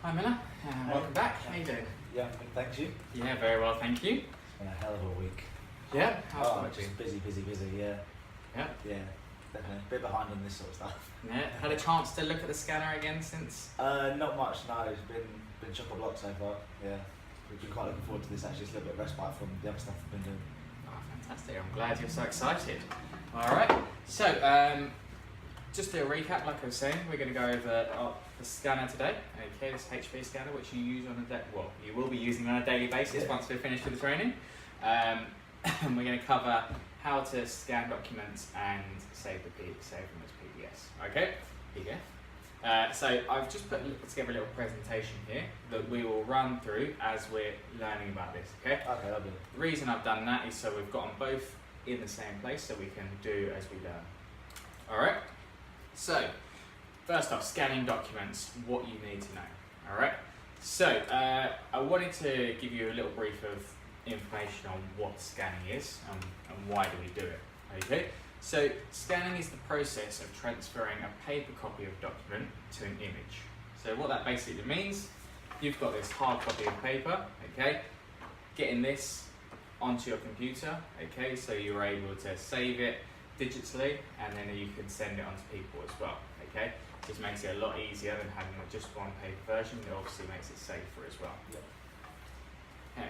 Hi Miller, welcome back. How you doing? Yeah, thank you. Yeah, very well, thank you. It's been a hell of a week. Yeah, how's it just been? busy, yeah. Yeah. Yeah, definitely. A bit behind on this sort of stuff. Yeah, had a chance to look at the scanner again since? Not much, no. It's been chock-a-block so far, yeah. We've been quite looking forward to this actually. It's a little bit of respite from the other stuff we've been doing. Oh, fantastic. I'm glad you're so excited. Alright, so just to recap, like I was saying, we're going to go over the scanner today. Okay, this HP scanner, which you use on you will be using on a daily basis once we're finished with the training. And we're going to cover how to scan documents and save them as PDFs. Okay, PDF. So I've just put together a little presentation here that we will run through as we're learning about this. Okay. Okay, lovely. The reason I've done that is so we've got them both in the same place, so we can do as we learn. All right. So first off, scanning documents. What you need to know. All right. So I wanted to give you a little brief of information on what scanning is and why do we do it. Okay. So scanning is the process of transferring a paper copy of a document to an image. So what that basically means, you've got this hard copy of paper, okay, getting this onto your computer, okay, so you're able to save it digitally and then you can send it on to people as well, okay. This makes it a lot easier than having just one paper version. It obviously makes it safer as well. Okay.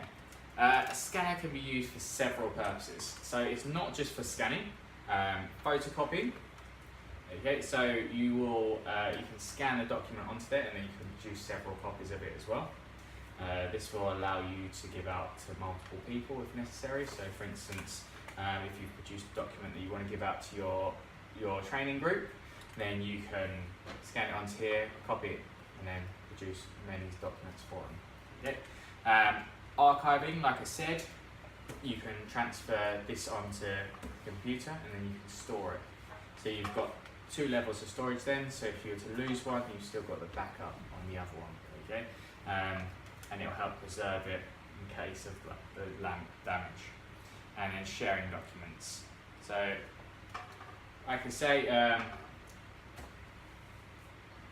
A scanner can be used for several purposes. So it's not just for scanning. Photocopying. Okay, so you can scan a document onto there and then you can produce several copies of it as well. This will allow you to give out to multiple people if necessary. So for instance, if you've produced a document that you want to give out to your training group, then you can scan it onto here, copy it, and then produce many documents for them. Okay. Archiving, like I said, you can transfer this onto the computer and then you can store it. So you've got two levels of storage then, so if you were to lose one, you've still got the backup on the other one, okay? And it'll help preserve it in case of the lamp damage. And then sharing documents. So, like I say,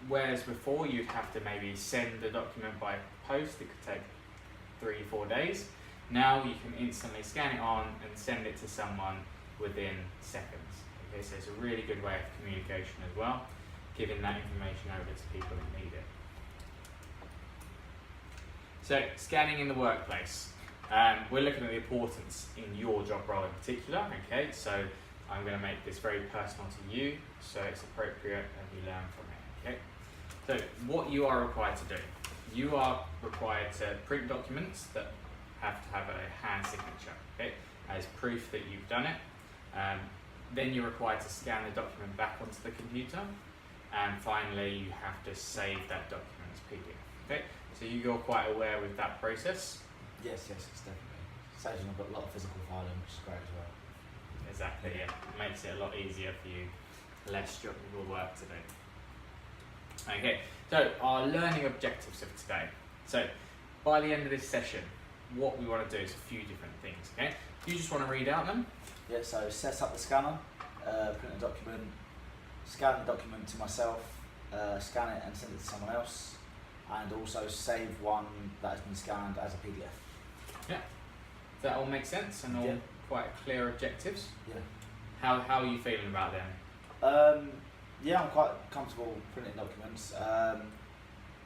whereas before you'd have to maybe send the document by post, it could take 3-4 days. Now you can instantly scan it on and send it to someone within seconds. Okay, so it's a really good way of communication as well, giving that information over to people that need it. So scanning in the workplace. We're looking at the importance in your job role in particular. Okay, so I'm going to make this very personal to you, so it's appropriate and you learn from it. Okay, so what you are required to do. You are required to print documents that have to have a hand signature, okay, as proof that you've done it. Then you're required to scan the document back onto the computer, and finally you have to save that document as PDF. Okay, so you're quite aware with that process. Yes, it's definitely. Saves you, I've got a lot of physical filing, which is great as well. Exactly, yeah. It makes it a lot easier for you, less job work to do. Okay, so our learning objectives of today. So by the end of this session, what we want to do is a few different things, okay? You just want to read out them? Yeah, so set up the scanner, print a document, scan the document to myself, scan it and send it to someone else, and also save one that has been scanned as a PDF. Yeah. Does that all make sense and all quite clear objectives? Yeah. How are you feeling about them? Yeah, I'm quite comfortable printing documents.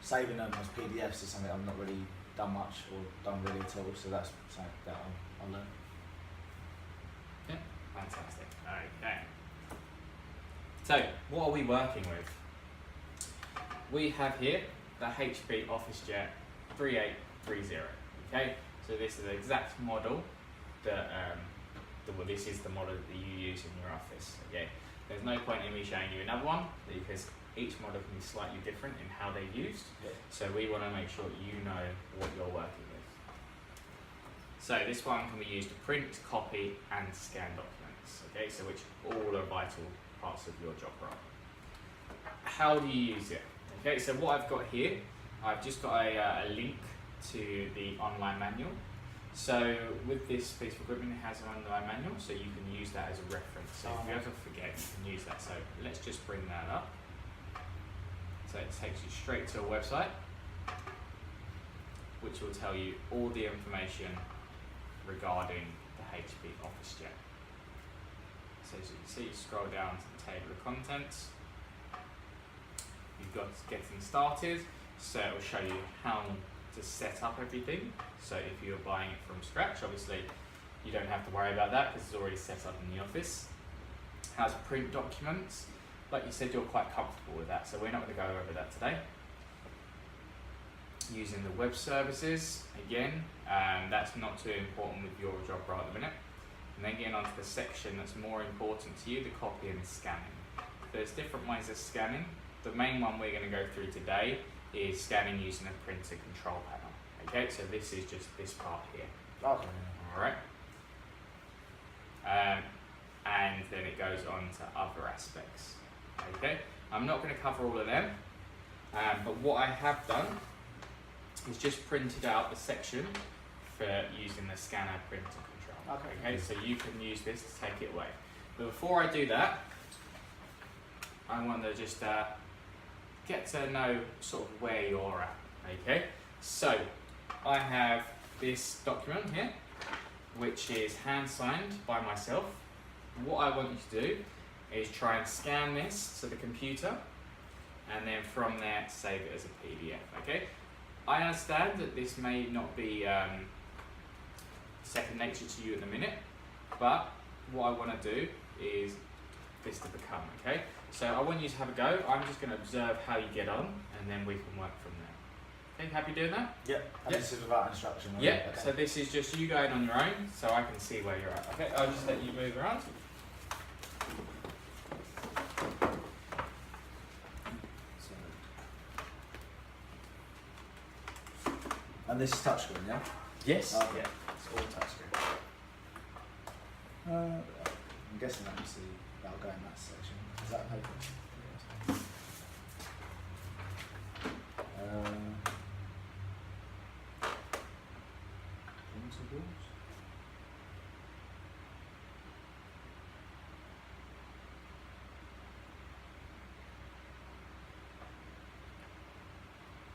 Saving them as PDFs is something I've not really done much or done really at all, so that's something that I'll learn. Yeah, fantastic. Okay. So, what are we working with? We have here the HP OfficeJet 3830. Okay, so this is the exact model that this is the model that you use in your office. Okay, there's no point in me showing you another one because each model can be slightly different in how they're used. Yeah. So we want to make sure you know what you're working with. So this one can be used to print, copy, and scan documents. Okay, so which all are vital parts of your job role. How do you use it? Okay, so what I've got here, I've just got a link to the online manual. So with this piece of equipment, it has an online manual, so you can use that as a reference. So if you ever forget, you can use that. So let's just bring that up. So it takes you straight to a website. which will tell you all the information regarding the HP Office Jet. So as you can see, you scroll down to the table of contents. You've got getting started, so it will show you how to set up everything. So if you're buying it from scratch, obviously you don't have to worry about that because it's already set up in the office. How to print documents. Like you said, you're quite comfortable with that, so we're not going to go over that today. Using the web services, again, that's not too important with your job right at the minute. And then getting onto the section that's more important to you, the copy and scanning. There's different ways of scanning. The main one we're going to go through today is scanning using a printer control panel. Okay, so this is just this part here. Okay. Alright. And then it goes on to other aspects. Okay, I'm not going to cover all of them, but what I have done is just printed out the section for using the scanner printer control. Okay, so you can use this to take it away. But before I do that, I want to just get to know sort of where you're at. Okay, so I have this document here, which is hand signed by myself. What I want you to do is try and scan this to the computer, and then from there save it as a PDF. Okay, I understand that this may not be second nature to you at the minute, but what I want to do is this to become. Okay, so I want you to have a go. I'm just going to observe how you get on, and then we can work from there. Okay, happy doing that? Yeah. And this is without instruction. Right? Yeah. Okay. So this is just you going on your own, so I can see where you're at. Okay, I'll just let you move around. And this is touchscreen, yeah? Yes. Okay. Yeah. It's all touchscreen. I'm guessing that'll go in that section. Is that paper? Principles?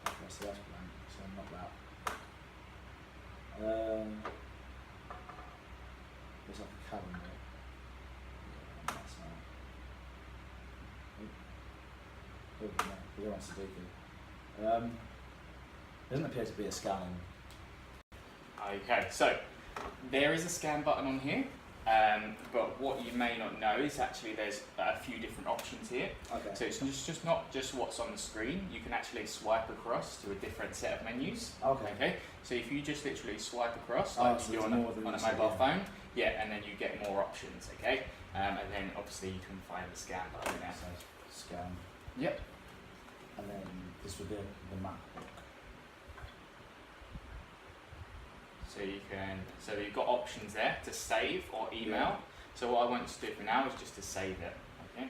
Okay, so that's blank, so not that. There's like a calendar. Yeah, that's not. We don't want to do doesn't appear to be a scanning. Okay, so there is a scan button on here, but what you may not know is actually there's a few different options here. Okay. So it's just not just what's on the screen. You can actually swipe across to a different set of menus. Okay. Okay. So if you just literally swipe across, Oh, like so you're it's on more than a just, mobile yeah. phone, yeah, and then you get more options. Okay. And then obviously you can find the scan button there. So scan. Yep. And then this would be the MacBook. So you've got options there to save or email. Yeah. So what I want you to do for now is just to save it. Okay.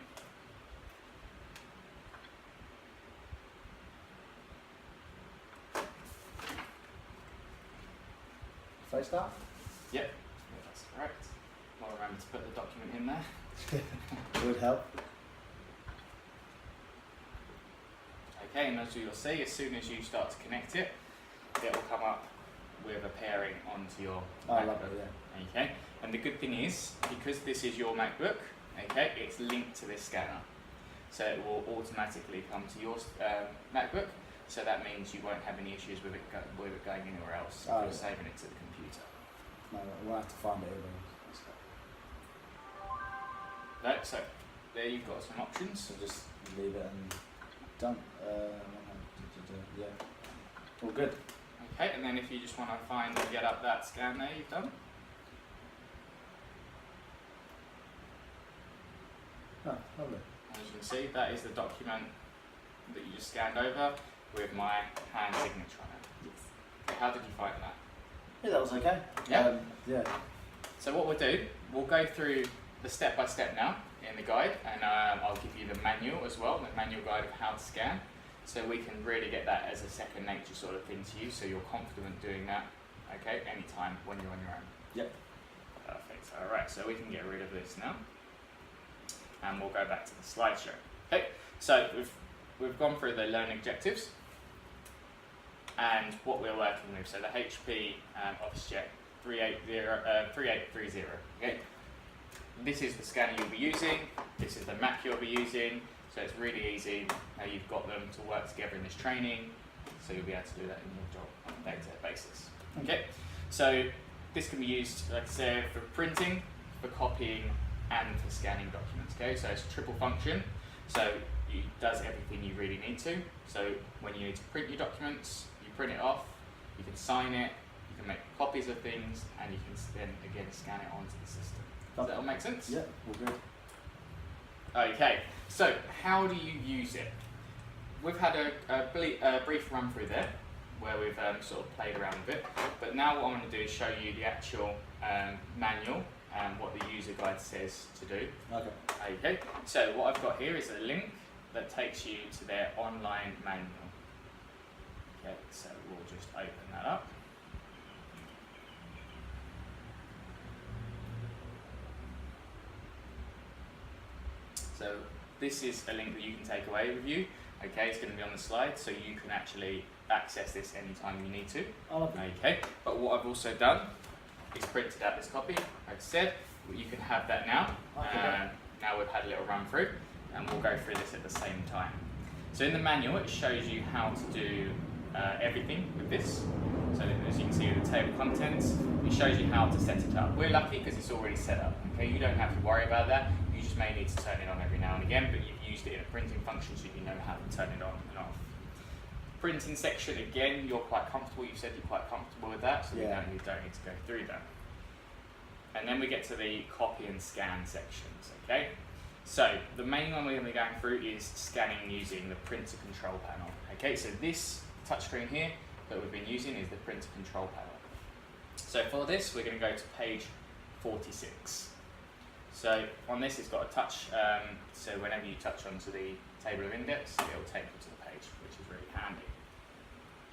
Face that? Yep. That's correct. I'll remember to put the document in there. Would help. Okay, and as you'll see, as soon as you start to connect it, it will come up with a pairing onto your MacBook. Lovely, yeah. Okay, and the good thing is, because this is your MacBook, okay, it's linked to this scanner. So it will automatically come to your MacBook, so that means you won't have any issues with it going anywhere else if you're saving it to the computer. No, we'll have to find it either. Right, so there you've got some options. So just leave it and done. Yeah. All good. Okay, and then if you just want to find and get up that scan there, you've done. Oh, lovely. As you can see, that is the document that you just scanned over with my hand signature on it. Yes. Okay, how did you find that? Yeah, that was okay. Yeah? Yeah. So what we'll do, we'll go through the step-by-step now in the guide, and I'll give you the manual as well, the manual guide of how to scan, so we can really get that as a second nature sort of thing to you, so you're confident doing that, okay, anytime when you're on your own. Yep. Perfect. Alright, so we can get rid of this now, and we'll go back to the slideshow. Okay, so we've gone through the learning objectives. and what we're working with. So the HP OfficeJet 3830. Okay. This is the scanner you'll be using. This is the Mac you'll be using. So it's really easy. Now you've got them to work together in this training, so you'll be able to do that in your job on a day-to-day basis. Okay. So this can be used, like I said, for printing, for copying, and for scanning documents. Okay. So it's a triple function. So it does everything you really need to. So when you need to print your documents, you print it off. You can sign it. You can make copies of things, and you can then again scan it onto the system. Does that all make sense? Yeah, all good. Okay, so how do you use it? We've had a brief run through there, where we've sort of played around with it, but now what I'm going to do is show you the actual manual and what the user guide says to do. Okay. Okay, so what I've got here is a link that takes you to their online manual. Okay, so we'll just open that up. So this is a link that you can take away with you. Okay, it's going to be on the slide, so you can actually access this anytime you need to. Okay, but what I've also done is printed out this copy. Like I said, you can have that now. Okay. Now we've had a little run through, and we'll go through this at the same time. So in the manual, it shows you how to do everything with this. So as you can see with the table of contents, it shows you how to set it up. We're lucky because it's already set up. Okay, you don't have to worry about that. You just may need to turn it on every now and again, but you've used it in a printing function, so you know how to turn it on and off. Printing section, again, you're quite comfortable. You said you're quite comfortable with that, so Yeah. you don't need to go through that. And then we get to the copy and scan sections. Okay, so the main one we're going to be going through is scanning using the printer control panel. Okay, so this touchscreen here that we've been using is the printer control panel. So for this, we're going to go to page 46. So on this, it's got a touch, so whenever you touch onto the table of index, it will take you to the page, which is really handy.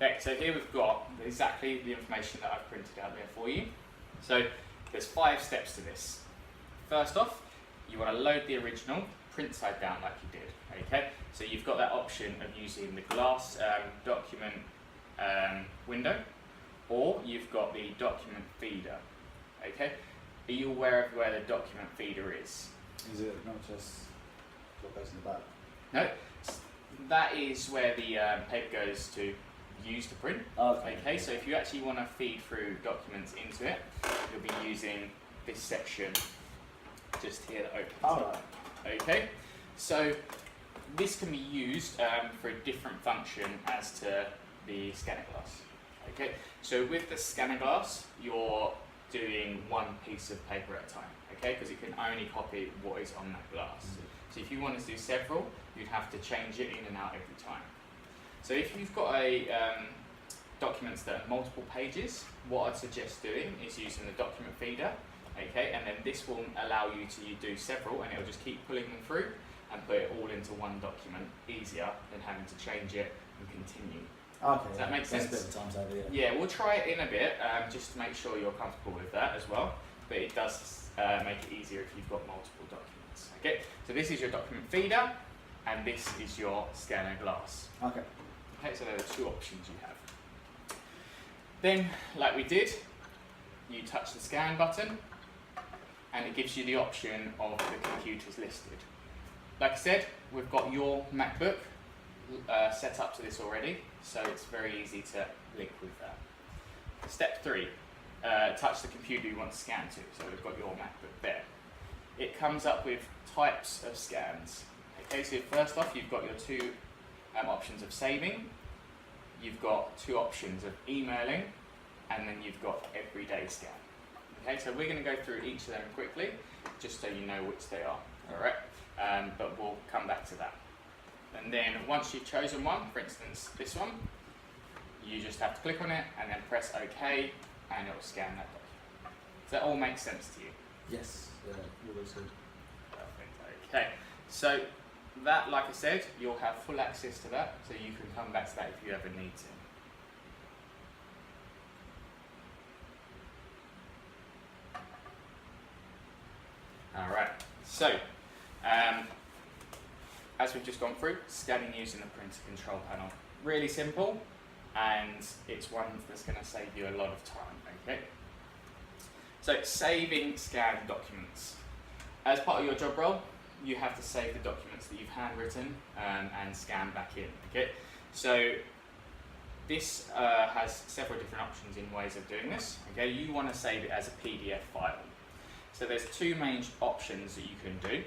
Okay, so here we've got exactly the information that I've printed out there for you. So there's 5 steps to this. First off, you want to load the original, print side down like you did. Okay, so you've got that option of using the glass document window, or you've got the document feeder. Okay. Are you aware of where the document feeder is? Is it not just what goes in the back? No, that is where the paper goes to use to print. Okay. Okay, so if you actually want to feed through documents into it, you'll be using this section just here that opens up. Okay, so this can be used for a different function as to the scanner glass. Okay, so with the scanner glass, you're doing one piece of paper at a time, okay, because it can only copy what is on that glass. So if you wanted to do several, you'd have to change it in and out every time. So if you've got a documents that are multiple pages, what I'd suggest doing is using the document feeder, okay, and then this will allow you to do several, and it'll just keep pulling them through and put it all into one document, easier than having to change it and continue. Okay. Does that make sense? That's a bit of times over, Yeah, we'll try it in a bit, just to make sure you're comfortable with that as well. But it does make it easier if you've got multiple documents. Okay, so this is your document feeder, and this is your scanner glass. Okay. Okay, so there are 2 options you have. Then, like we did, you touch the scan button, and it gives you the option of the computers listed. Like I said, we've got your MacBook set up to this already, so it's very easy to link with that. Step 3, touch the computer you want to scan to, so we've got your MacBook there. It comes up with types of scans. Okay, so first off, you've got your 2 options of saving, you've got 2 options of emailing, and then you've got everyday scan. Okay, so we're going to go through each of them quickly, just so you know which they are, alright? But we'll come back to that. And then once you've chosen one, for instance this one, you just have to click on it and then press OK, and it will scan that document. Does that all make sense to you? Yes. Yeah, you're good. Perfect. Okay, so that, like I said, you'll have full access to that, so you can come back to that if you ever need to. Alright, so as we've just gone through, scanning using the printer control panel. Really simple, and it's one that's going to save you a lot of time. Okay. So saving scanned documents. As part of your job role, you have to save the documents that you've handwritten and scan back in. Okay. So this has several different options in ways of doing this. Okay. You want to save it as a PDF file. So there's two main options that you can do.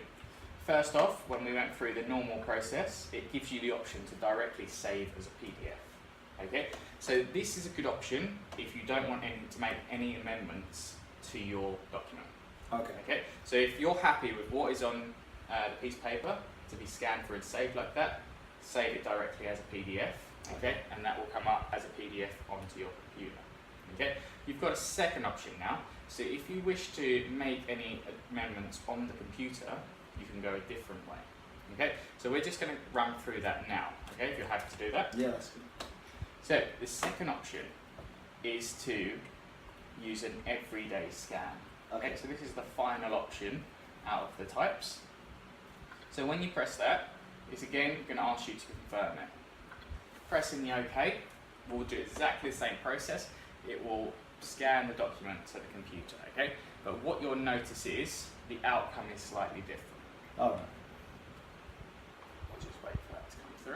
First off, when we went through the normal process, it gives you the option to directly save as a PDF. Okay, so this is a good option if you don't want to make any amendments to your document. Okay, so if you're happy with what is on the piece of paper to be scanned through and saved like that, save it directly as a PDF. Okay, and that will come up as a PDF onto your computer. Okay, you've got a second option now. So if you wish to make any amendments on the computer, you can go a different way. Okay, so we're just going to run through that now. Okay, if you're happy to do that. Yeah, that's good. So the second option is to use an everyday scan. Okay, so this is the final option out of the types. So when you press that, it's again going to ask you to confirm it. Pressing the OK will do exactly the same process. It will scan the document to the computer. Okay, but what you'll notice is the outcome is slightly different. All right. We'll just wait for that to come through.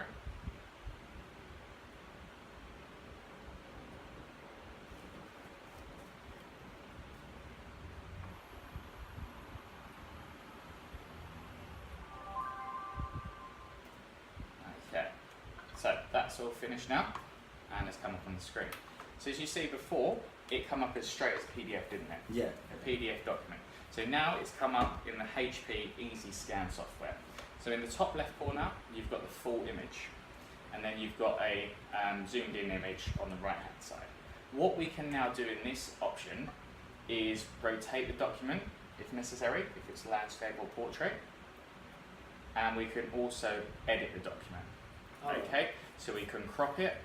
Okay, so that's all finished now, and it's come up on the screen. So as you see before, it come up as straight as a PDF, didn't it? Yeah. A PDF document. So now it's come up in the HP Easy Scan software. So in the top left corner, you've got the full image, and then you've got a zoomed in image on the right hand side. What we can now do in this option is rotate the document if necessary, if it's landscape or portrait, and we can also edit the document. Okay, so we can crop it.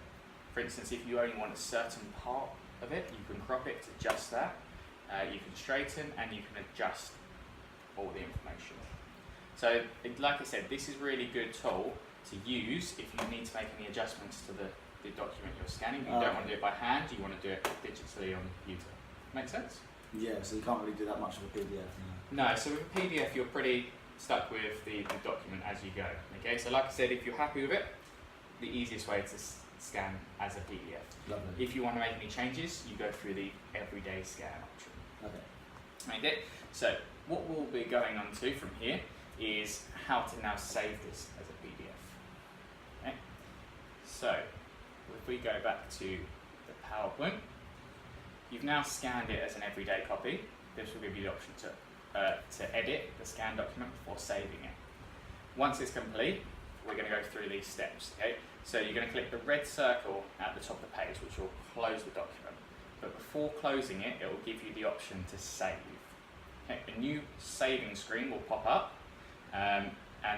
For instance, if you only want a certain part of it, you can crop it to just that. You can straighten and you can adjust all the information. So, like I said, this is a really good tool to use if you need to make any adjustments to the document you're scanning. You don't want to do it by hand, you want to do it digitally on the computer. Make sense? Yeah, so you can't really do that much of a PDF. No, so with a PDF you're pretty stuck with the document as you go. Okay, so like I said, if you're happy with it, the easiest way to scan as a PDF. Lovely. If you want to make any changes, you go through the everyday scan option. Okay. Okay, so what we'll be going on to from here is how to now save this as a PDF. Okay, so if we go back to the PowerPoint, you've now scanned it as an everyday copy. This will give you the option to edit the scanned document before saving it. Once it's complete, we're going to go through these steps. Okay, so you're going to click the red circle at the top of the page, which will close the document. But before closing it, it will give you the option to save. Okay, a new saving screen will pop up, and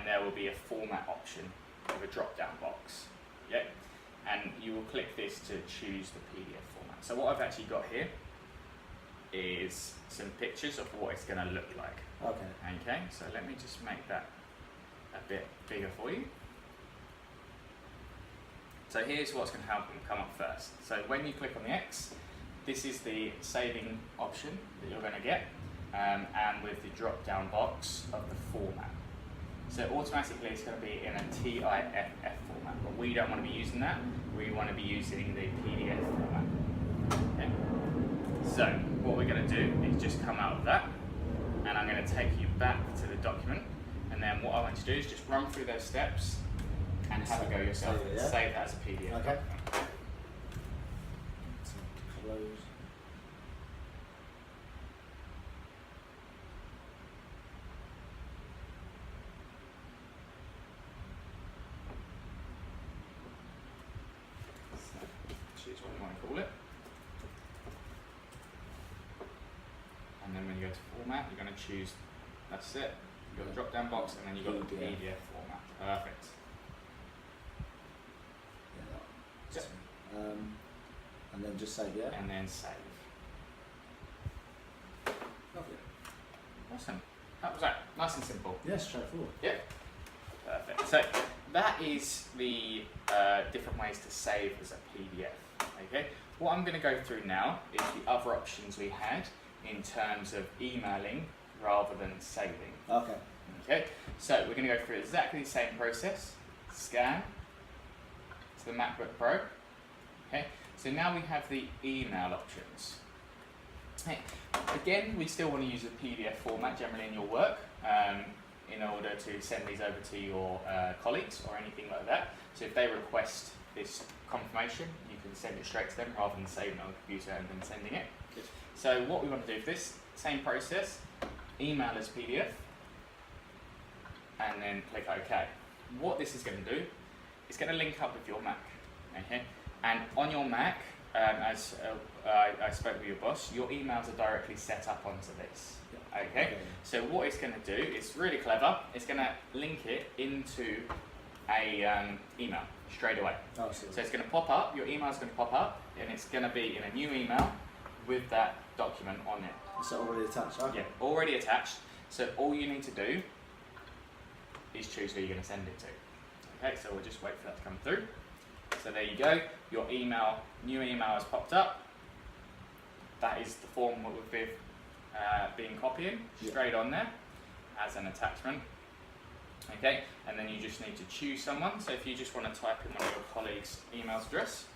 there will be a format option with a drop-down box. Okay, and you will click this to choose the PDF format. So what I've actually got here is some pictures of what it's going to look like. Okay. Okay, so let me just make that a bit bigger for you. So here's what's going to come up first. So when you click on the X, this is the saving option that you're going to get, and with the drop-down box of the format. So automatically it's going to be in a TIFF format, but we don't want to be using that. We want to be using the PDF format. Okay. So what we're going to do is just come out of that, and I'm going to take you back to the document, and then what I want you to do is just run through those steps and have a go yourself and save that as a PDF. Okay. Close. Choose what you want to call it. And then when you go to format, you're going to choose, that's it. You've got the drop down box and then you've got the PDF format. Perfect. Yeah. And then just save, yeah? And then save. Lovely. Awesome. That was that. Nice and simple. Yeah, straightforward. Yeah. Perfect. So that is the different ways to save as a PDF. what I'm going to go through now is the other options we had in terms of emailing rather than saving. Okay. Okay, so we're going to go through exactly the same process. Scan to the MacBook Pro. Okay, so now we have the email options. Okay. Again, we still want to use a PDF format generally in your work in order to send these over to your colleagues or anything like that. So if they request this confirmation, you can send it straight to them rather than saving it on the computer and then sending it. Good. So what we want to do for this, same process, email as PDF, and then click OK. What this is going to do, it's going to link up with your Mac. Okay? And on your Mac, as I spoke with your boss, your emails are directly set up onto this. Okay? So what it's going to do is really clever. It's going to link it into a email straight away. Oh, so it's going to pop up, your email is going to pop up, and it's going to be in a new email with that document on it. Is it already attached? Okay. Yeah, already attached. So all you need to do is choose who you're going to send it to. Okay, so we'll just wait for that to come through. So there you go, your email, new email has popped up. That is the form that we've been copying straight on there as an attachment. Okay, and then you just need to choose someone. So if you just want to type in one of your colleagues' email address.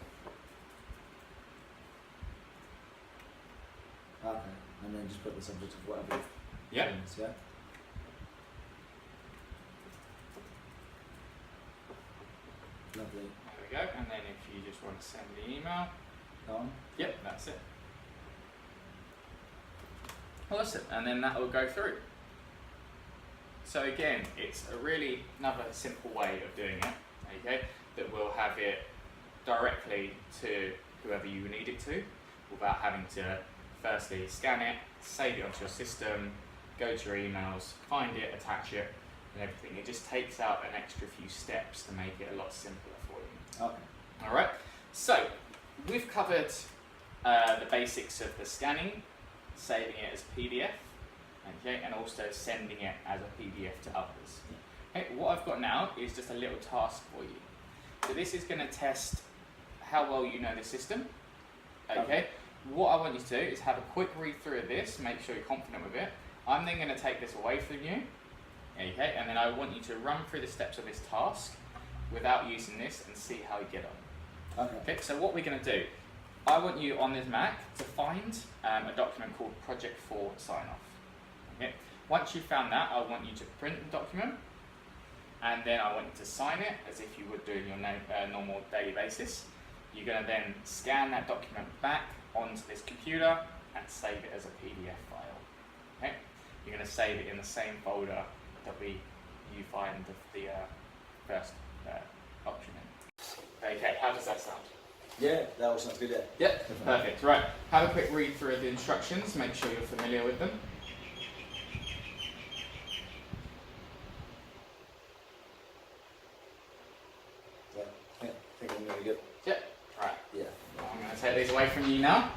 Okay, and then just put the subject of whatever. Yeah. Yeah. Lovely. There we go, and then if you just want to send the email. On. Yep, that's it. Awesome, and then that will go through. So again, it's a really another simple way of doing it, okay, that will have it directly to whoever you need it to without having to firstly scan it, save it onto your system, go to your emails, find it, attach it, and everything. It just takes out an extra few steps to make it a lot simpler for you. Okay. All right, so we've covered the basics of the scanning, saving it as PDF, okay, and also sending it as a PDF to others. Okay, what I've got now is just a little task for you. So this is going to test how well you know the system. Okay, what I want you to do is have a quick read through of this, make sure you're confident with it. I'm then going to take this away from you, okay, and then I want you to run through the steps of this task without using this and see how you get on. Okay. Okay, so what we're going to do, I want you on this Mac to find a document called Project 4 Sign Off. Okay. Once you've found that, I want you to print the document, and then I want you to sign it as if you would do in your normal daily basis. You're going to then scan that document back onto this computer and save it as a PDF file. Okay. You're going to save it in the same folder that you find the first option in. Okay, how does that sound? Yeah, that all sounds good. Yeah. Yep, perfect. Right, have a quick read through of the instructions, make sure you're familiar with them. Yeah, I think I'm really good. Yep, right. Yeah. I'm going to take these away from you now.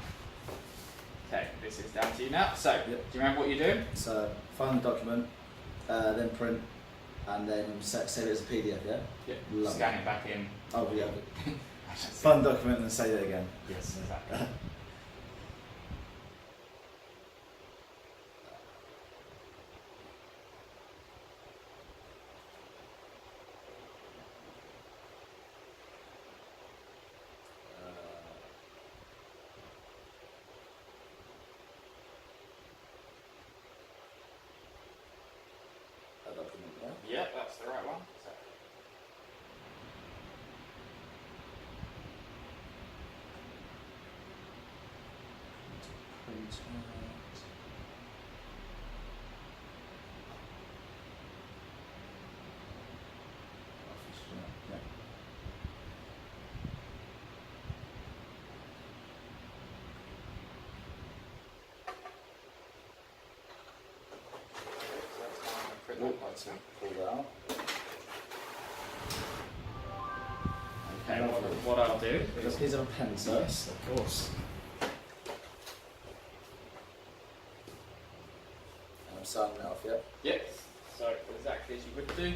Okay, this is down to you now. So, do you remember what you're doing? So, find the document, then print, and then save it as a PDF, yeah? Yep. Lovely. Scan it back in. Oh, yeah. Find the document and then save it again. Yes, exactly. That document, yeah? Yeah, that's the right one. So, Print out. Yeah. print that part too. Pull that out. Okay, what I'll do is... Please have a pen, sir. Yes, of course. And I'm signing it off, yeah? Yes, so exactly as you would do.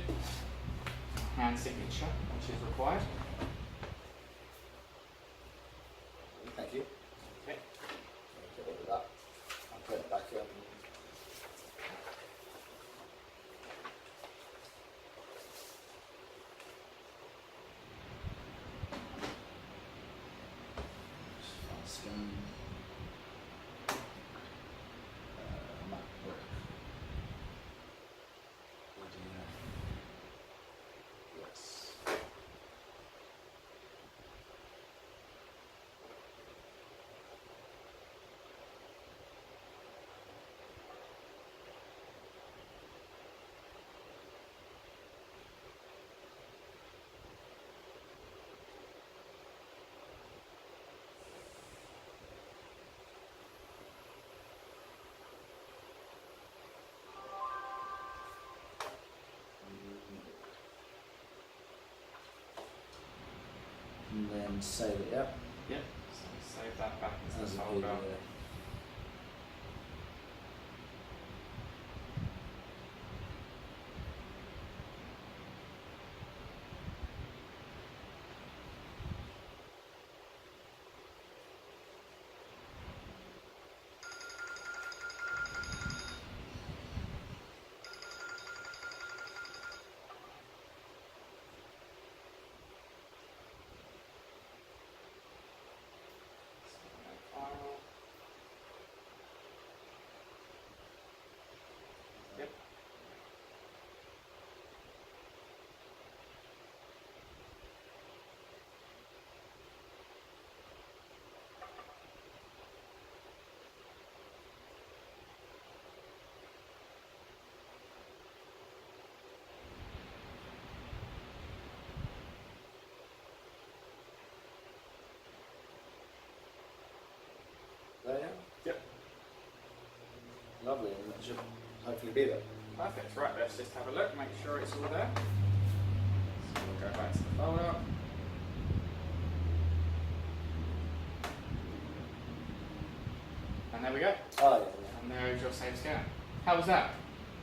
Hand signature, which is required. Thank you. and save it, yeah? Yep. So save that back into As the a folder. PDF. File. Yep. There, yeah? Yep. Lovely, and that should hopefully be there. Perfect. Right, let's just have a look, make sure it's all there. So we'll go back to the folder. And there we go. Oh, And there is your save scan. How was that?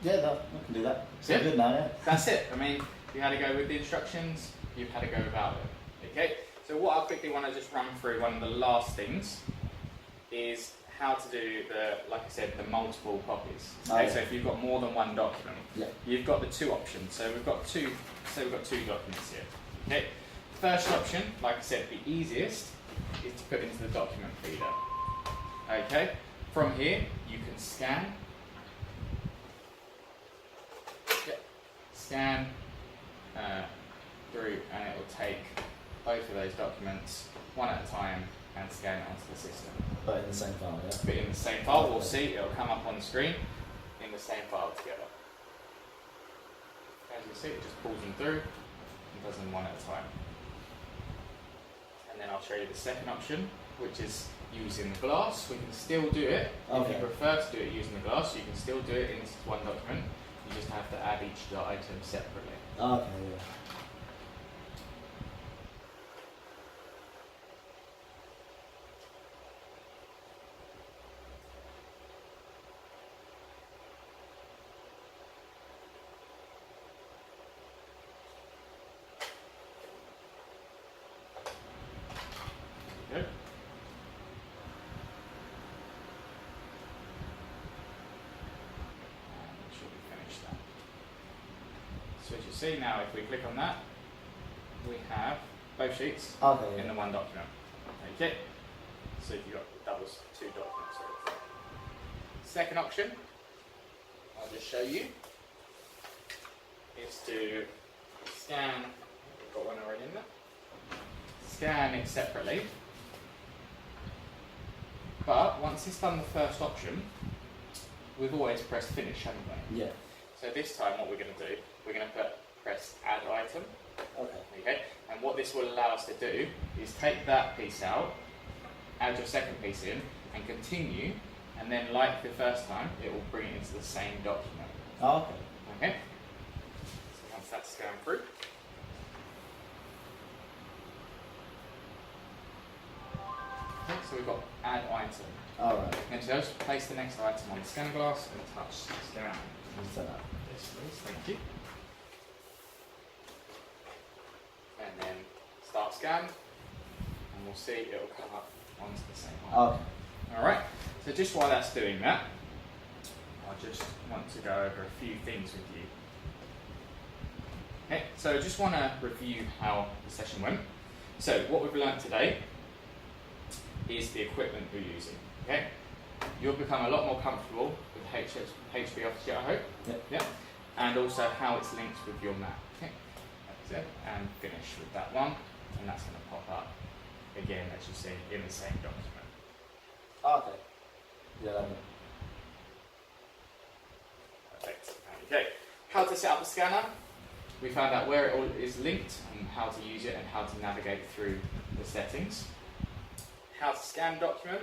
yeah. Yeah, I can do that. It's Yeah. good now, yeah? That's it. I mean, you had to go with the instructions, you've had to go without it. Okay? So what I quickly want to just run through, one of the last things, is how to do the, like I said, the multiple copies. Oh, Okay, yeah. so if you've got more than one document, Yeah. you've got the two options. So we've got two documents here. Okay? First option, like I said, the easiest is to put into the document feeder. Okay? From here, you can scan. Yep. Scan through, and it will take both of those documents one at a time and scan it onto the system. But in the same file, yeah? But in the same file, we'll see it'll come up on the screen in the same file together. As you see, it just pulls them through and does them one at a time. And then I'll show you the second option, which is using the glass. We can still do it. If Okay. you prefer to do it using the glass, you can still do it into one document. You just have to add each item separately. Okay, yeah. Good. And make sure we finish that. So as you see now, if we click on that, we have both sheets Okay, in yeah. the one document. Okay. So you've got doubles, two documents. Sort of thing. Second option, I'll just show you, is to scan. We've got one already in there. Scan it separately. But once it's done the first option, we've always pressed finish, haven't we? Yeah. So this time what we're going to do, we're going to press add item. Okay. Okay? And what this will allow us to do is take that piece out, add your second piece in, and continue, and then like the first time, it will bring it into the same document. Oh, okay. Okay? So once that's scanned through, okay, so we've got add item. Alright. And to just place the next item on the scan glass and touch scan. Let's do that. Yes, please, thank you. And then start scan, and we'll see it will come up onto the same one. Okay. Alright, so just while that's doing that, I just want to go over a few things with you. Okay, so I just want to review how the session went. So what we've learnt today is the equipment we're using. Okay, you'll become a lot more comfortable with HB Office, I hope. Yep. Yeah. And also how it's linked with your map. Okay, that's it. And finish with that one, and that's going to pop up again, as you see, in the same document. Okay. Yeah, that one. Perfect. Okay, how to set up a scanner. We found out where it all is linked and how to use it and how to navigate through the settings. How to scan a document.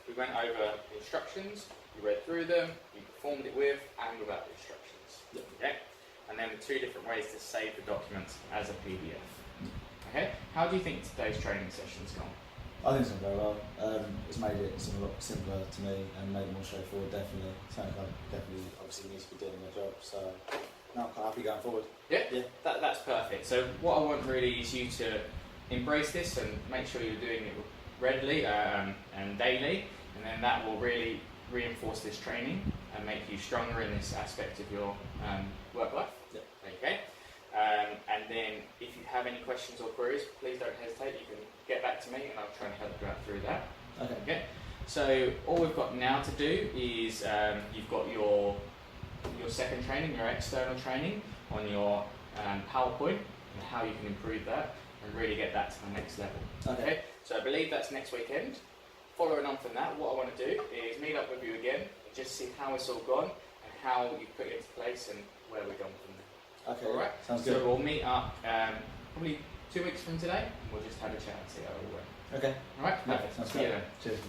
We went over the instructions, you read through them, you performed it with and without the instructions. Yep. Okay? And then the two different ways to save the document as a PDF. Okay, how do you think today's training session's gone? I think it's gone very well. It's made it seem a lot simpler to me and made it more straightforward, definitely. Something I definitely obviously needs to be doing in my job, so no, I'm quite happy going forward. Yeah, Yeah. that's perfect. So what I want really is you to embrace this and make sure you're doing it regularly and daily, and then that will really reinforce this training and make you stronger in this aspect of your work life. Yeah. Okay. And then if you have any questions or queries, please don't hesitate. You can get back to me and I'll try and help you out through that. Okay. So all we've got now to do is you've got your second training, your external training on your PowerPoint and how you can improve that and really get that to the next level. Okay. So I believe that's next weekend. Following on from that, what I want to do is meet up with you again and just see how it's all gone and how you put it into place and where we're going from there. Okay, all right. Sounds good. So we'll meet up probably 2 weeks from today and we'll just have a chat and see how it all went. Okay. All right, perfect. Sounds See you good. then. Cheers.